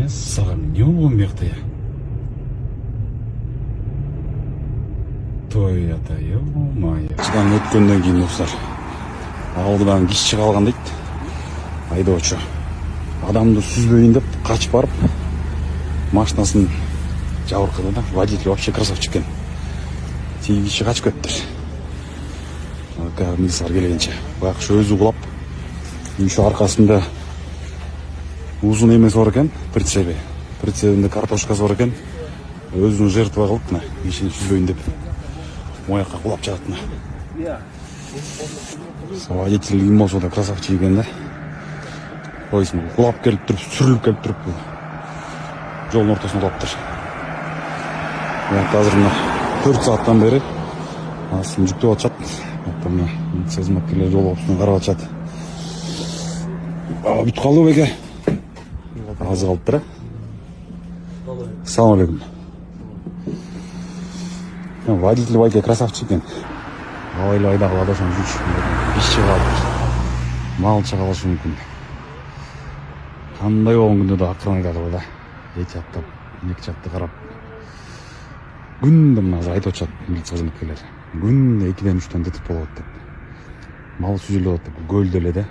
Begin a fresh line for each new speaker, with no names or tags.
Саған не болған бияқта я? Той ата, ё-моё. Содан өткөндөн кийин достар. Алдыдан киши калган дейт. Айдоочу. Адамды сүзбөйүн деп качып барып, машинасын жабыркады да. Водитель вообще красавчик экен. Тиги киши качып кетиптир. Милициялар келгенче. Баягы өзү кулап, ушу аркасында узун эмеси бар экен, прицеби. Прицебинде картошкасы бар экен. Өзүн жертва кылып, мына кишини сүзбөйүн деп. Моякка кулап жатат мына. Водитель ким болсо да красавчик экен да. Койсун, кулап келип туруп, сүрүлүп келип туруп, жолдун ортосуна кулаптыр. Азыр мына 4 сааттан бери астын жүктөп атышат. Мына милиция кызматкерлери жол копусун карап атышат. Бүт калды беке. Аз калыптыр. Ассаламу алейкум. Водитель байке красавчик экен. Абайлайда кылады ошону жүч. Ишчи калыптыр. Малча калышы мүмкүн. Кандай болгон күндө да акырын айдады да. Эки аттап, эки жакты карап. Күндө мына айтып атышат милиция кызматкерлери. Күндө 2-3 ДТП болот деп. Мал сүзүлүп атат деп, көлдө эле да.